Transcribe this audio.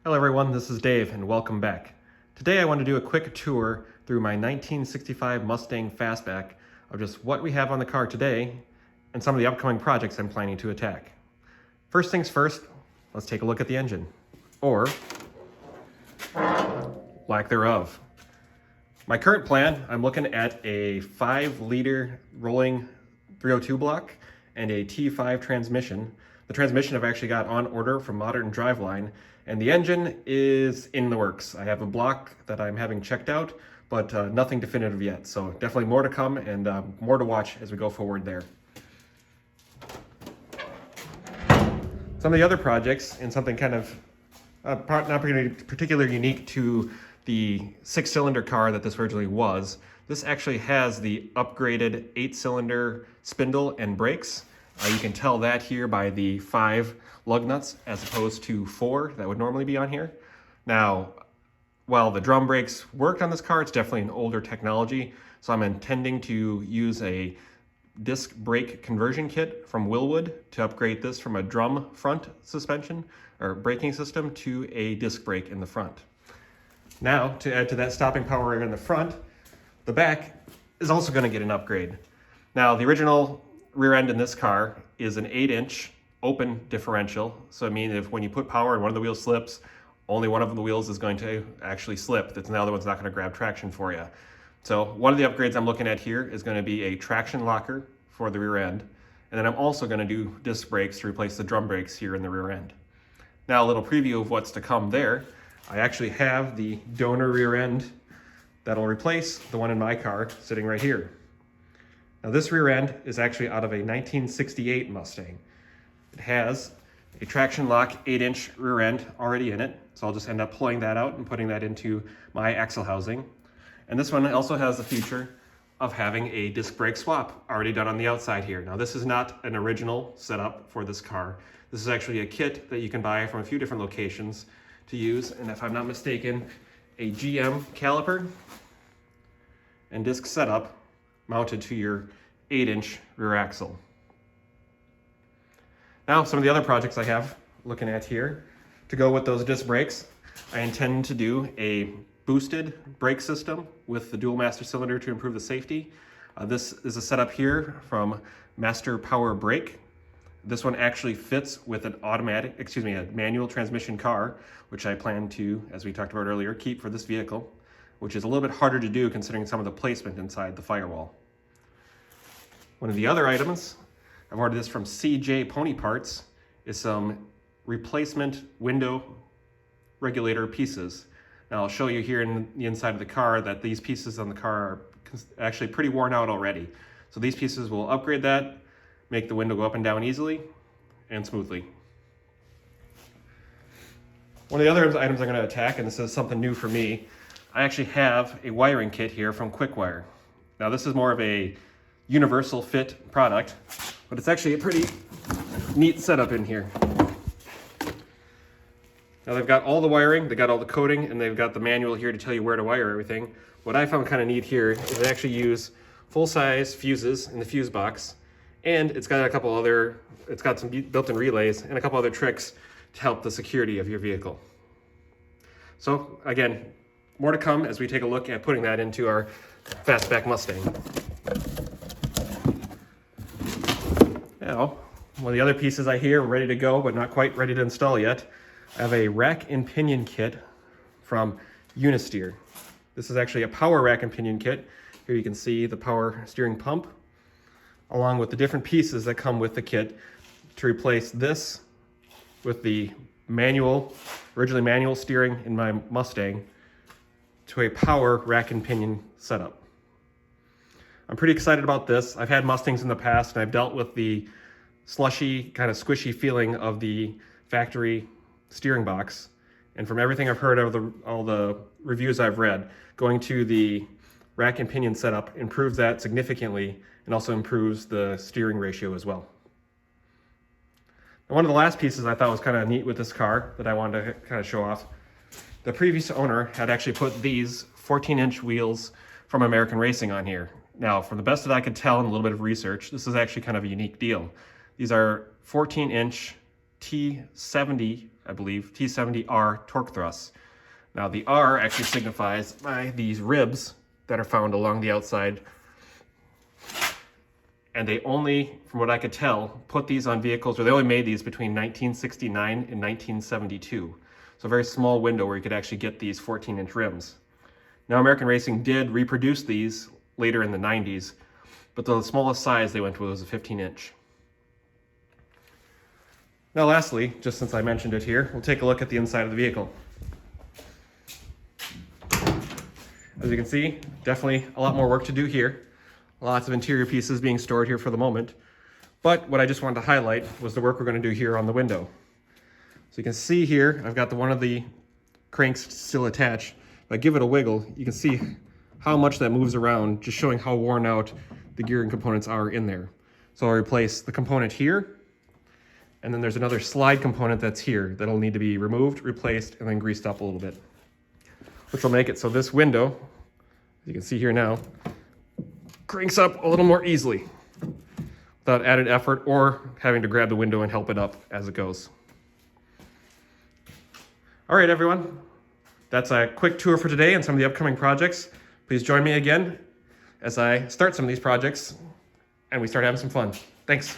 Hello everyone, this is Dave and welcome back. Today I want to do a quick tour through my 1965 Mustang Fastback of just what we have on the car today and some of the upcoming projects I'm planning to attack. First things first, let's take a look at the engine, or lack thereof. My current plan, I'm looking at a 5-liter rolling 302 block and a T5 transmission. The transmission I've actually got on order from Modern Driveline, and the engine is in the works. I have a block that I'm having checked out, but nothing definitive yet. So definitely more to come and more to watch as we go forward there. Some of the other projects, and something kind of not particularly unique to the 6-cylinder car that this originally was, this actually has the upgraded 8-cylinder spindle and brakes. You can tell that here by the 5 lug nuts as opposed to 4 that would normally be on here. Now, while the drum brakes worked on this car, it's definitely an older technology, so I'm intending to use a disc brake conversion kit from Willwood to upgrade this from a drum front suspension or braking system to a disc brake in the front. Now, to add to that stopping power in the front, the back is also going to get an upgrade. Now, the original rear end in this car is an 8-inch open differential. So I mean, if when you put power and one of the wheels slips, only one of the wheels is going to actually slip. The other one's not going to grab traction for you. So one of the upgrades I'm looking at here is going to be a traction locker for the rear end. And then I'm also going to do disc brakes to replace the drum brakes here in the rear end. Now a little preview of what's to come there. I actually have the donor rear end that'll replace the one in my car sitting right here. Now this rear end is actually out of a 1968 Mustang. It has a traction lock 8-inch rear end already in it, so I'll just end up pulling that out and putting that into my axle housing. And this one also has the feature of having a disc brake swap already done on the outside here. Now this is not an original setup for this car. This is actually a kit that you can buy from a few different locations to use, and if I'm not mistaken, a GM caliper and disc setup mounted to your 8-inch rear axle. Now, some of the other projects I have looking at here, to go with those disc brakes, I intend to do a boosted brake system with the dual master cylinder to improve the safety. This is a setup here from Master Power Brake. This one actually fits with an a manual transmission car, which I plan to, as we talked about earlier, keep for this vehicle, which is a little bit harder to do considering some of the placement inside the firewall. One of the other items, I've ordered this from CJ Pony Parts, is some replacement window regulator pieces. Now I'll show you here in the inside of the car that these pieces on the car are actually pretty worn out already. So these pieces will upgrade that, make the window go up and down easily and smoothly. One of the other items I'm going to attack, and this is something new for me, I actually have a wiring kit here from Quickwire. Now this is more of a universal fit product, but it's actually a pretty neat setup in here. Now they've got all the wiring, they got all the coding, and they've got the manual here to tell you where to wire everything. What I found kind of neat here is they actually use full-size fuses in the fuse box, and it's got some built-in relays and a couple other tricks to help the security of your vehicle. So again, more to come as we take a look at putting that into our Fastback Mustang. Now, one of the other pieces I hear ready to go, but not quite ready to install yet, I have a rack and pinion kit from Unisteer. This is actually a power rack and pinion kit. Here you can see the power steering pump, along with the different pieces that come with the kit to replace this with the originally manual steering in my Mustang to a power rack and pinion setup. I'm pretty excited about this. I've had Mustangs in the past and I've dealt with the slushy, kind of squishy feeling of the factory steering box. And from everything I've heard of all the reviews I've read, going to the rack and pinion setup improves that significantly and also improves the steering ratio as well. And one of the last pieces I thought was kind of neat with this car that I wanted to kind of show off, the previous owner had actually put these 14-inch wheels from American Racing on here. Now, from the best that I could tell in a little bit of research, this is actually kind of a unique deal. These are 14-inch T70 I believe, T70R torque thrusts. Now the R actually signifies by these ribs that are found along the outside. And they only, from what I could tell, put these on vehicles, or they only made these between 1969 and 1972. So a very small window where you could actually get these 14-inch rims. Now American Racing did reproduce these later in the 90s, but the smallest size they went with was a 15-inch. Now lastly, just since I mentioned it here, we'll take a look at the inside of the vehicle. As you can see, definitely a lot more work to do here. Lots of interior pieces being stored here for the moment. But what I just wanted to highlight was the work we're going to do here on the window. So you can see here, I've got one of the cranks still attached. If I give it a wiggle, you can see how much that moves around, just showing how worn out the gearing components are in there. So I'll replace the component here, and then there's another slide component that's here that'll need to be removed, replaced, and then greased up a little bit, which will make it so this window, as you can see here now, cranks up a little more easily without added effort or having to grab the window and help it up as it goes. All right, everyone, that's a quick tour for today and some of the upcoming projects. Please join me again as I start some of these projects and we start having some fun. Thanks.